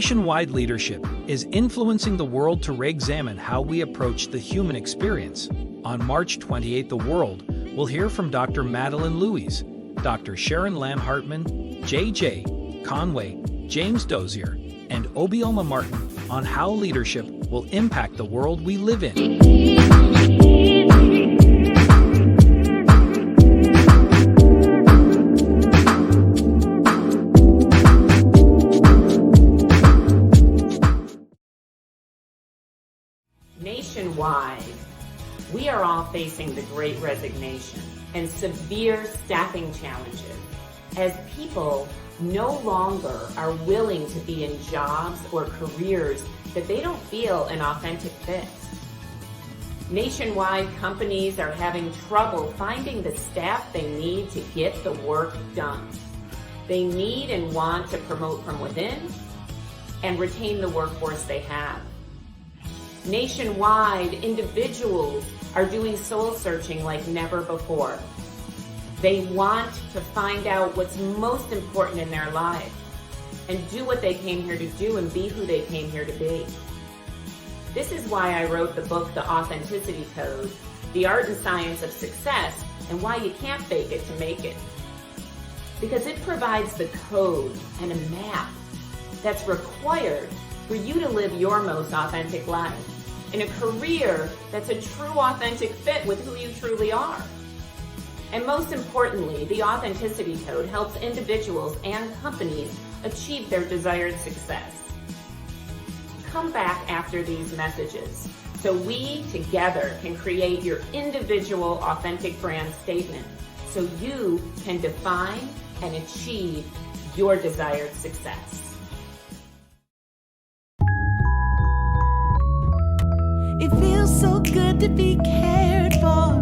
Nationwide leadership is influencing the world to re-examine how we approach the human experience. On March 28th, the world will hear from Dr. Madeline Louise, Dr. Sharon Lamb-Hartman, J.J. Conway, James Dozier, and Obioma Martin on how leadership will impact the world we live in. Nationwide, we are all facing the Great Resignation and severe staffing challenges as people no longer are willing to be in jobs or careers that they don't feel an authentic fit. Nationwide, companies are having trouble finding the staff they need to get the work done. They need and want to promote from within and retain the workforce they have. Nationwide, individuals are doing soul searching like never before. They want to find out what's most important in their life and do what they came here to do and be who they came here to be. This is why I wrote the book, The Authenticity Code, The Art and Science of Success, and Why You Can't Fake It to Make It. Because it provides the code and a map that's required for you to live your most authentic life in a career that's a true authentic fit with who you truly are. And most importantly, the Authenticity Code helps individuals and companies achieve their desired success. Come back after these messages so we together can create your individual authentic brand statement so you can define and achieve your desired success. It feels so good to be cared for.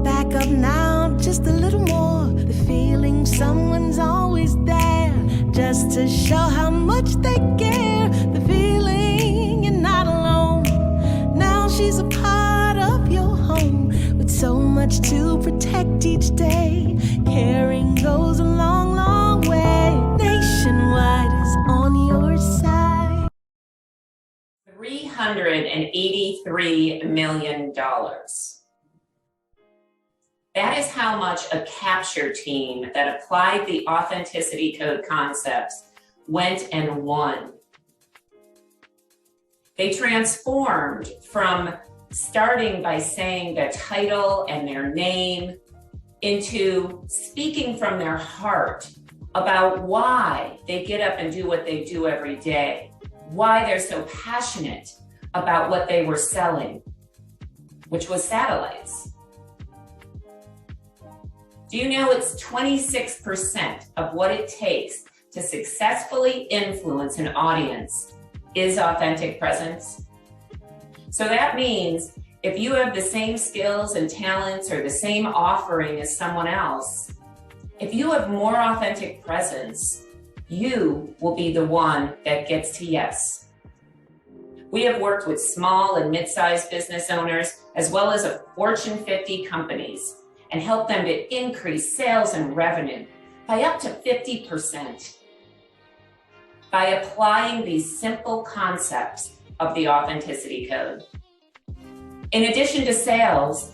Back up now, just a little more. The feeling someone's always there, just to show how much they care. The feeling you're not alone. Now she's a part of your home, with so much to protect each day. Caring goes a long, long way. Nationwide is on your side. $383 million. That is how much a capture team that applied the Authenticity Code concepts went and won. They transformed from starting by saying their title and their name into speaking from their heart about why they get up and do what they do every day, why they're so passionate about what they were selling, which was satellites. Do you know it's 26% of what it takes to successfully influence an audience is authentic presence? So that means if you have the same skills and talents or the same offering as someone else, if you have more authentic presence, you will be the one that gets to yes. We have worked with small and mid-sized business owners as well as Fortune 50 companies and help them to increase sales and revenue by up to 50% by applying these simple concepts of the Authenticity Code. In addition to sales,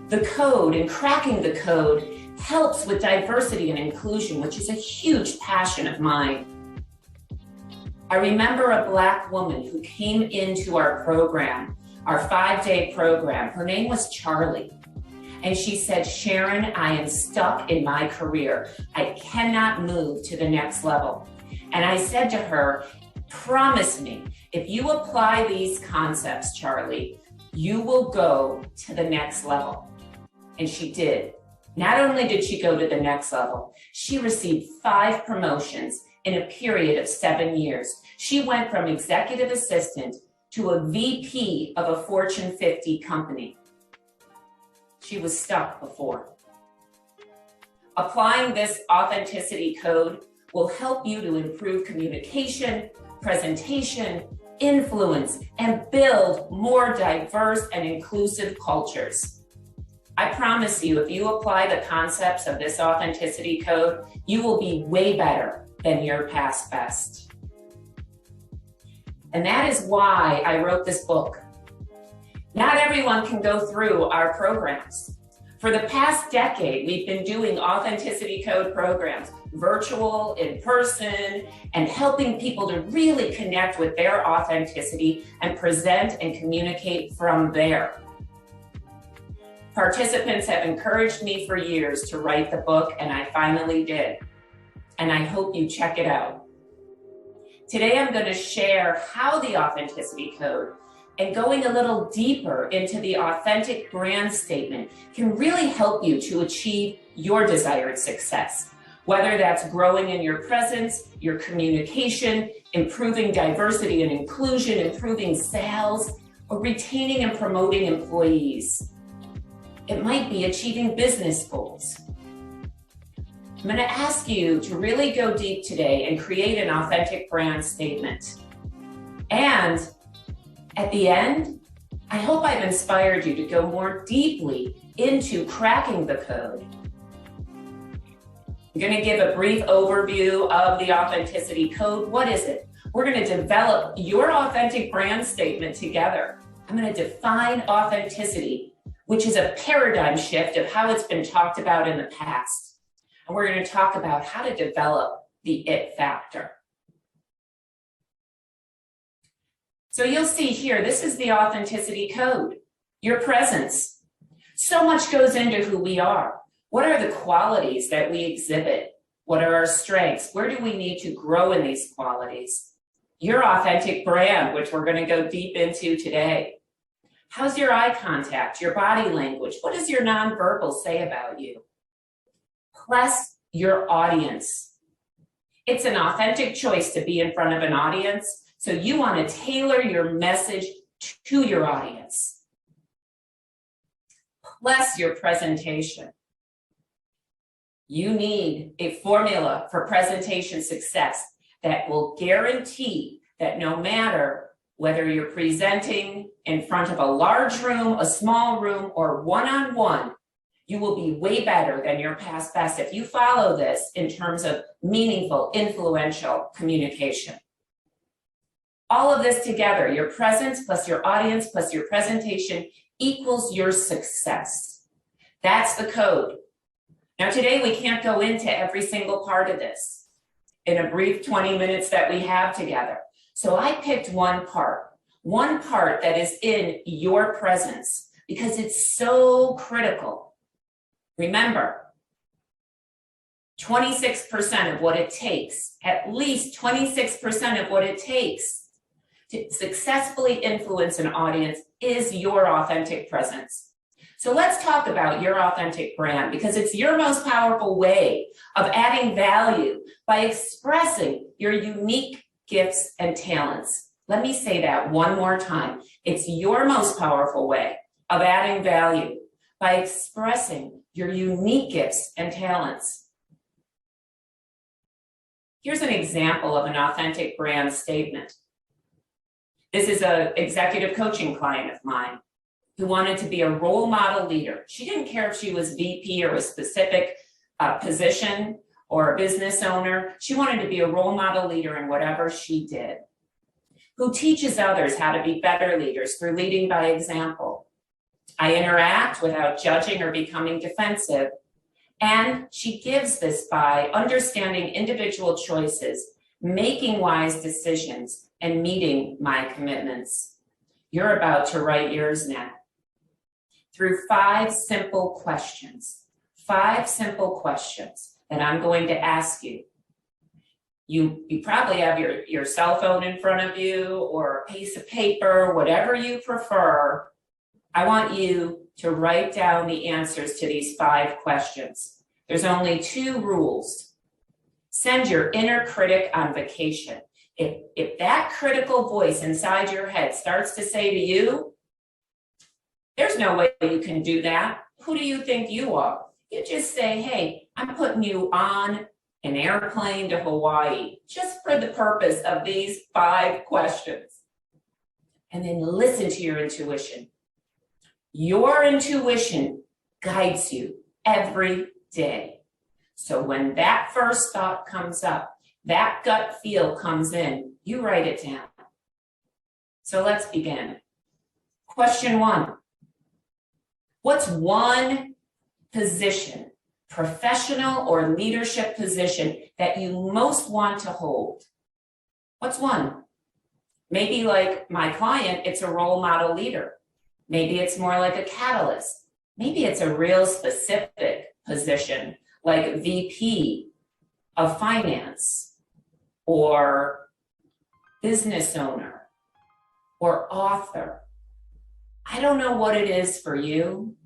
the code and cracking the code helps with diversity and inclusion, which is a huge passion of mine. I remember a Black woman who came into our program, our 5-day program. Her name was Charlie. And she said, Sharon, I am stuck in my career. I cannot move to the next level. And I said to her, promise me, if you apply these concepts, Charlie, you will go to the next level. And she did. Not only did she go to the next level, she received 5 promotions in a period of 7 years. She went from executive assistant to a VP of a Fortune 50 company. She was stuck before. Applying this Authenticity Code will help you to improve communication, presentation, influence, and build more diverse and inclusive cultures. I promise you, if you apply the concepts of this Authenticity Code, you will be way better than your past best. And that is why I wrote this book. Not everyone can go through our programs. For the past decade, we've been doing Authenticity Code programs, virtual, in person, and helping people to really connect with their authenticity and present and communicate from there. Participants have encouraged me for years to write the book, and I finally did. And I hope you check it out. Today, I'm going to share how the Authenticity Code and going a little deeper into the authentic brand statement can really help you to achieve your desired success, whether that's growing in your presence, your communication, improving diversity and inclusion, improving sales, or retaining and promoting employees. It might be achieving business goals. I'm going to ask you to really go deep today and create an authentic brand statement. And at the end, I hope I've inspired you to go more deeply into cracking the code. I'm going to give a brief overview of the Authenticity Code. What is it? We're going to develop your authentic brand statement together. I'm going to define authenticity, which is a paradigm shift of how it's been talked about in the past. And we're going to talk about how to develop the it factor. So you'll see here, this is the Authenticity Code, your presence. So much goes into who we are. What are the qualities that we exhibit? What are our strengths? Where do we need to grow in these qualities? Your authentic brand, which we're going to go deep into today. How's your eye contact, your body language? What does your nonverbal say about you? Plus, your audience. It's an authentic choice to be in front of an audience. So you want to tailor your message to your audience. Plus your presentation. You need a formula for presentation success that will guarantee that no matter whether you're presenting in front of a large room, a small room, or one-on-one, you will be way better than your past best if you follow this in terms of meaningful, influential communication. All of this together, your presence plus your audience plus your presentation equals your success. That's the code. Now today we can't go into every single part of this in a brief 20 minutes that we have together. So I picked one part that is in your presence because it's so critical. Remember, 26% of what it takes, at least 26% of what it takes to successfully influence an audience is your authentic presence. So let's talk about your authentic brand because it's your most powerful way of adding value by expressing your unique gifts and talents. Let me say that one more time. It's your most powerful way of adding value by expressing your unique gifts and talents. Here's an example of an authentic brand statement. This is an executive coaching client of mine who wanted to be a role model leader. She didn't care if she was VP or a specific position or a business owner. She wanted to be a role model leader in whatever she did. Who teaches others how to be better leaders through leading by example. I interact without judging or becoming defensive. And she gives this by understanding individual choices, making wise decisions, and meeting my commitments. You're about to write yours now. Through 5 simple questions that I'm going to ask you. You probably have your cell phone in front of you or a piece of paper, whatever you prefer. I want you to write down the answers to these 5 questions. There's only 2 rules. Send your inner critic on vacation. If that critical voice inside your head starts to say to you, there's no way you can do that. Who do you think you are? You just say, hey, I'm putting you on an airplane to Hawaii just for the purpose of these 5 questions. And then listen to your intuition. Your intuition guides you every day. So when that first thought comes up, that gut feel comes in, you write it down. So let's begin. Question 1. What's one position, professional or leadership position, that you most want to hold? What's one? Maybe like my client, it's a role model leader. Maybe it's more like a catalyst. Maybe it's a real specific position like VP of finance or business owner or author. I don't know what it is for you.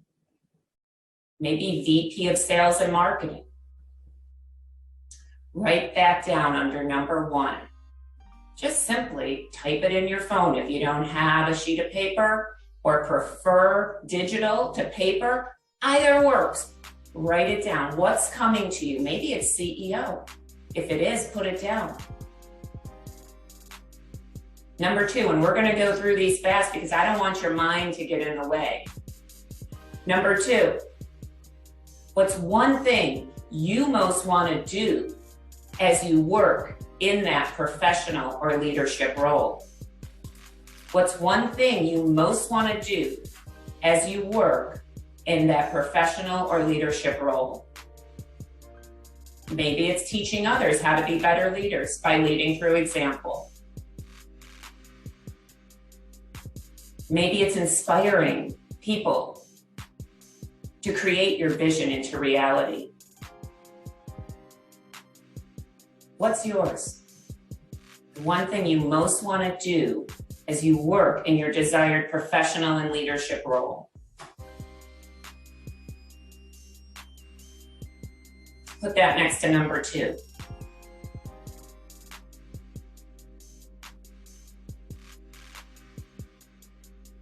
Maybe VP of sales and marketing. Write that down under number 1. Just simply type it in your phone if you don't have a sheet of paper or prefer digital to paper. Either works. Write it down. What's coming to you? Maybe it's CEO. If it is, put it down. Number 2, and we're going to go through these fast because I don't want your mind to get in the way. Number 2, what's one thing you most want to do as you work in that professional or leadership role? What's one thing you most want to do as you work in that professional or leadership role? Maybe it's teaching others how to be better leaders by leading through example. Maybe it's inspiring people to create your vision into reality. What's yours? The one thing you most want to do as you work in your desired professional and leadership role. Put that next to number 2.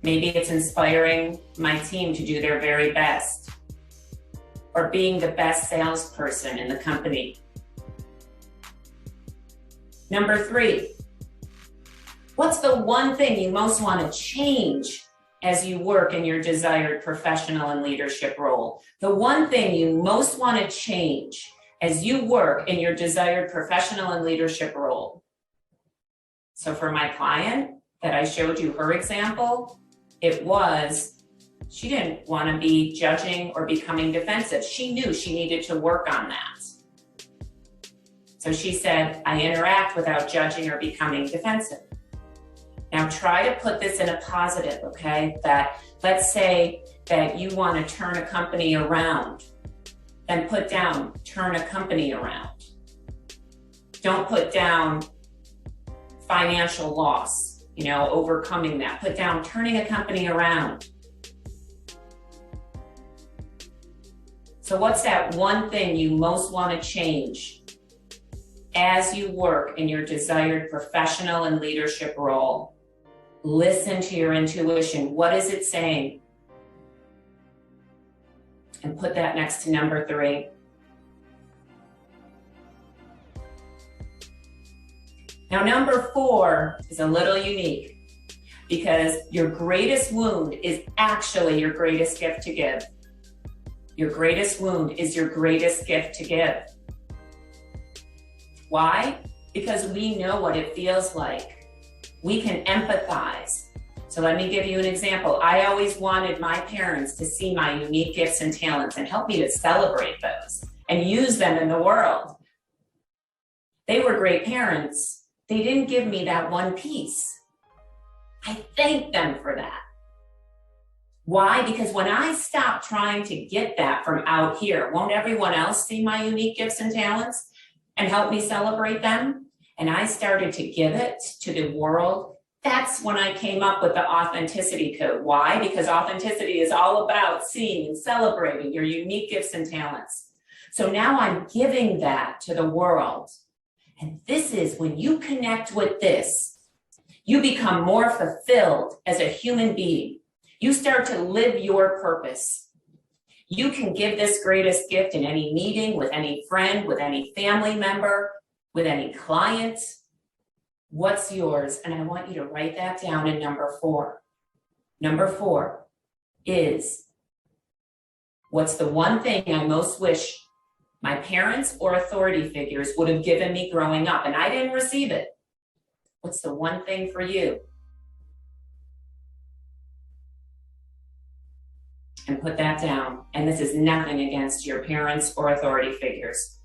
Maybe it's inspiring my team to do their very best, or being the best salesperson in the company. Number 3, what's the one thing you most want to change as you work in your desired professional and leadership role? The one thing you most want to change as you work in your desired professional and leadership role. So for my client that I showed you her example, it was she didn't want to be judging or becoming defensive. She knew she needed to work on that. So she said, I interact without judging or becoming defensive. Now try to put this in a positive, okay? That let's say that you want to turn a company around. Then put down, turn a company around. Don't put down financial loss, overcoming that. Put down turning a company around. So what's that one thing you most want to change as you work in your desired professional and leadership role? Listen to your intuition. What is it saying? And put that next to number 3. Now, number 4 is a little unique because your greatest wound is actually your greatest gift to give. Your greatest wound is your greatest gift to give. Why? Because we know what it feels like. We can empathize. So let me give you an example. I always wanted my parents to see my unique gifts and talents and help me to celebrate those and use them in the world. They were great parents. They didn't give me that one piece. I thank them for that. Why? Because when I stop trying to get that from out here, won't everyone else see my unique gifts and talents and help me celebrate them? And I started to give it to the world. That's when I came up with the authenticity code. Why? Because authenticity is all about seeing and celebrating your unique gifts and talents. So now I'm giving that to the world. And this is when you connect with this, you become more fulfilled as a human being. You start to live your purpose. You can give this greatest gift in any meeting, with any friend, with any family member, with any client. What's yours? And I want you to write that down in number 4. Number 4 is, what's the one thing I most wish my parents or authority figures would have given me growing up, and I didn't receive it? What's the one thing for you? and put that down. And this is nothing against your parents or authority figures.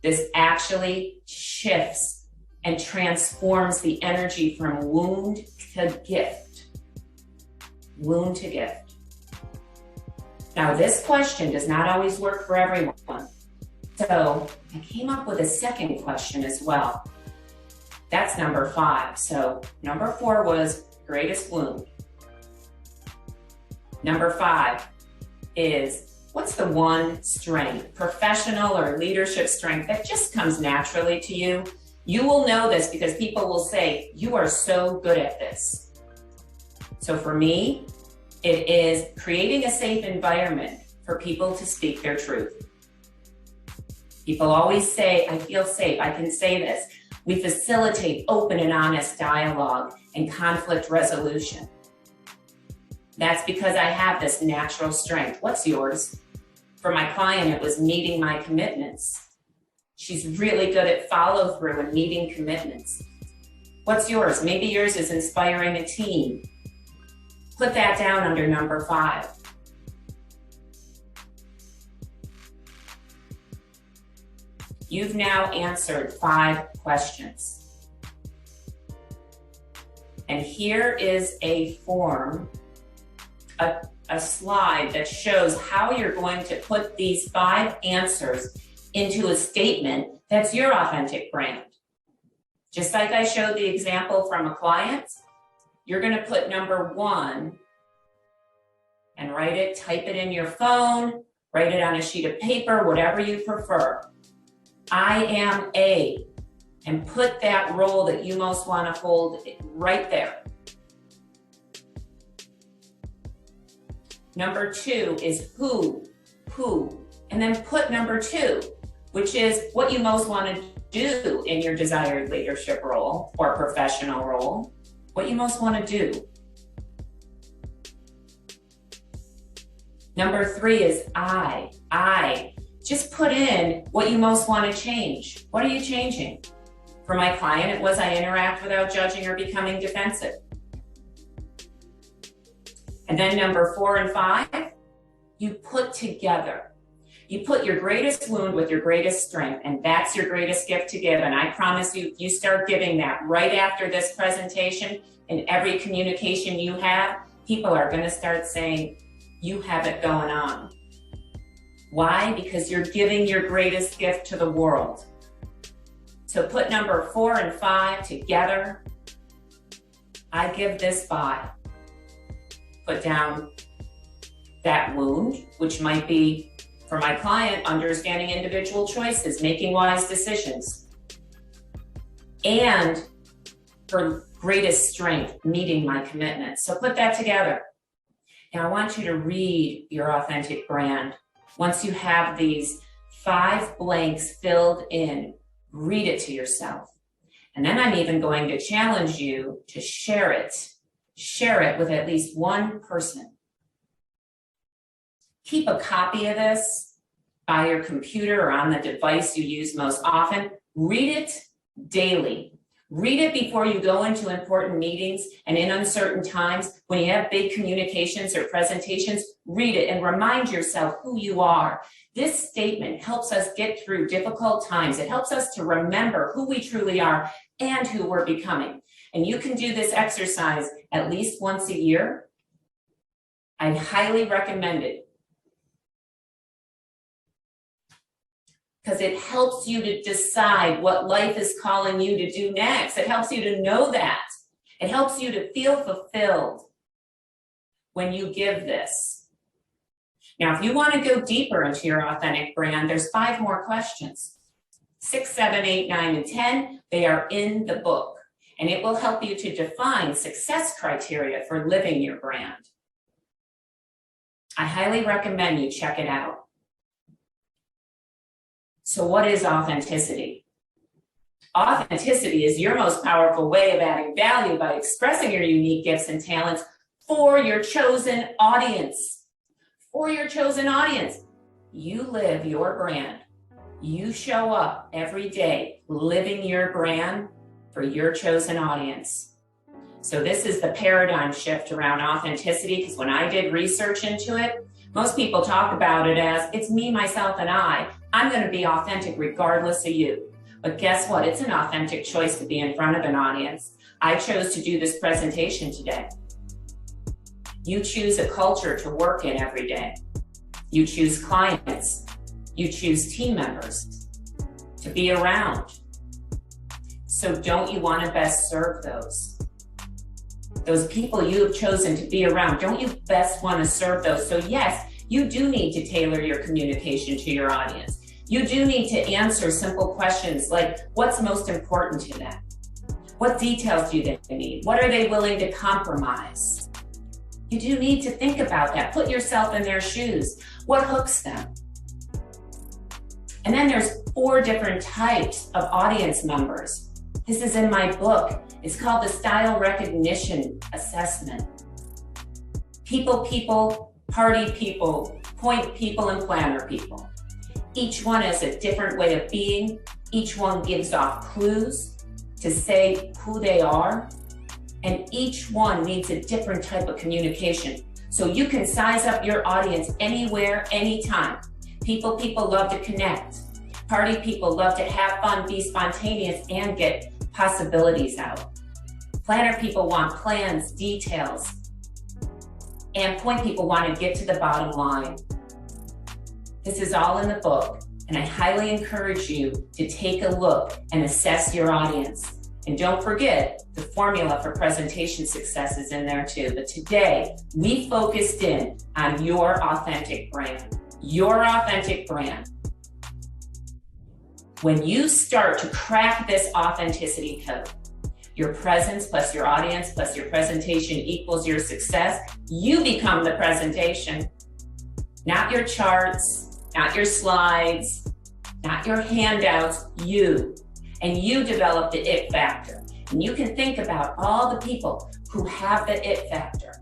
This actually shifts and transforms the energy from wound to gift. Wound to gift. Now, this question does not always work for everyone. So I came up with a second question as well. That's number 5. So number 4 was greatest wound. Number 5 is, what's the one strength, professional or leadership strength that just comes naturally to you? You will know this because people will say, you are so good at this. So for me, it is creating a safe environment for people to speak their truth. People always say, I feel safe, I can say this. We facilitate open and honest dialogue and conflict resolution. That's because I have this natural strength. What's yours? For my client, it was meeting my commitments. She's really good at follow through and meeting commitments. What's yours? Maybe yours is inspiring a team. Put that down under number 5. You've now answered 5 questions. And here is a form, a slide that shows how you're going to put these 5 answers into a statement that's your authentic brand. Just like I showed the example from a client, you're going to put number 1 and write it, type it in your phone, write it on a sheet of paper, whatever you prefer. I am a, and put that role that you most want to hold right there. Number 2 is who, and then put number 2, which is what you most want to do in your desired leadership role or professional role, what you most want to do. Number 3 is I. Just put in what you most want to change. What are you changing? For my client, it was I interact without judging or becoming defensive. And then number 4 and 5, you put together. You put your greatest wound with your greatest strength, and that's your greatest gift to give. And I promise you, you start giving that right after this presentation, and every communication you have, people are going to start saying, you have it going on. Why? Because you're giving your greatest gift to the world. So put number 4 and 5 together. I give this by. Put down that wound, which might be, for my client, understanding individual choices, making wise decisions. And for greatest strength, meeting my commitments. So put that together. Now I want you to read your authentic brand. Once you have these 5 blanks filled in, read it to yourself. And then I'm even going to challenge you to share it. Share it with at least one person. Keep a copy of this by your computer or on the device you use most often. Read it daily. Read it before you go into important meetings and in uncertain times. When you have big communications or presentations, read it and remind yourself who you are. This statement helps us get through difficult times. It helps us to remember who we truly are and who we're becoming. And you can do this exercise at least once a year. I'd highly recommend it, because it helps you to decide what life is calling you to do next. It helps you to know that. It helps you to feel fulfilled when you give this. Now, if you want to go deeper into your authentic brand, there's 5 more questions. 6, 7, 8, 9, and 10, they are in the book. And it will help you to define success criteria for living your brand. I highly recommend you check it out. So what is authenticity? Authenticity is your most powerful way of adding value by expressing your unique gifts and talents for your chosen audience. For your chosen audience. You live your brand. You show up every day living your brand for your chosen audience. So this is the paradigm shift around authenticity, because when I did research into it, Most people talk about it as it's me, myself, and I. I'm going to be authentic regardless of you. But guess what? It's an authentic choice to be in front of an audience. I chose to do this presentation today. You choose a culture to work in every day. You choose clients. You choose team members to be around. So don't you want to best serve those people you have chosen to be around? Don't you best want to serve those? So yes, you do need to tailor your communication to your audience. You do need to answer simple questions like, what's most important to them? What details do they need? What are they willing to compromise? You do need to think about that. Put yourself in their shoes. What hooks them? And then there's 4 different types of audience members. This is in my book. It's called the Style Recognition Assessment. People, party people, point people, and planner people. Each one has a different way of being. Each one gives off clues to say who they are. And each one needs a different type of communication. So you can size up your audience anywhere, anytime. People love to connect. Party people love to have fun, be spontaneous, and get possibilities out. Planner people want plans, details. And point people want to get to the bottom line. This is all in the book, and I highly encourage you to take a look and assess your audience. And don't forget, the formula for presentation success is in there too. But today, we focused in on your authentic brand. Your authentic brand. When you start to crack this authenticity code, your presence plus your audience plus your presentation equals your success, you become the presentation. Not your charts, not your slides, not your handouts, you. And you develop the it factor. And you can think about all the people who have the it factor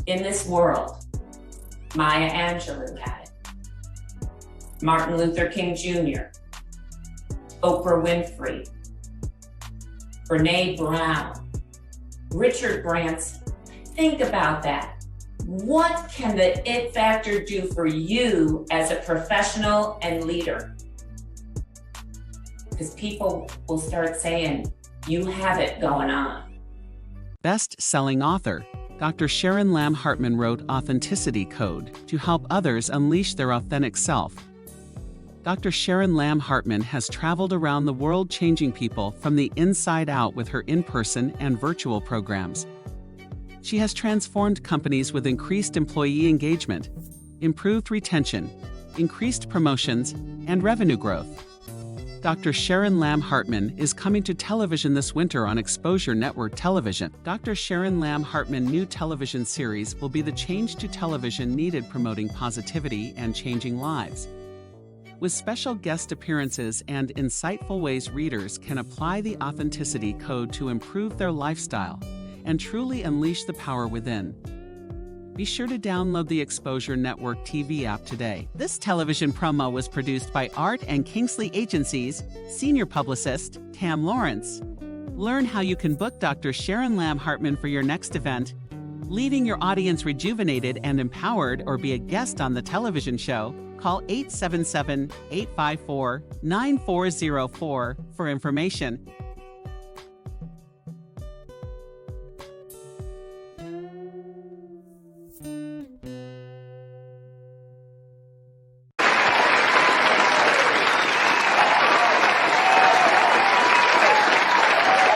in this world. Maya Angelou had it. Martin Luther King Jr., Oprah Winfrey, Brene Brown, Richard Branson. Think about that. What can the it factor do for you as a professional and leader? Because people will start saying, you have it going on. Best-selling author, Dr. Sharon Lamb Hartman wrote Authenticity Code to help others unleash their authentic self. Dr. Sharon Lamb Hartman has traveled around the world changing people from the inside out with her in-person and virtual programs. She has transformed companies with increased employee engagement, improved retention, increased promotions, and revenue growth. Dr. Sharon Lamb Hartman is coming to television this winter on Exposure Network Television. Dr. Sharon Lamb Hartman new television series will be the change to television needed promoting positivity and changing lives. With special guest appearances and insightful ways readers can apply the authenticity code to improve their lifestyle and truly unleash the power within. Be sure to download the Exposure Network TV app today. This television promo was produced by Art and Kingsley Agencies, Senior Publicist, Tam Lawrence. Learn how you can book Dr. Sharon Lamb Hartman for your next event, leaving your audience rejuvenated and empowered, or be a guest on the television show. Call 877-854-9404 for information.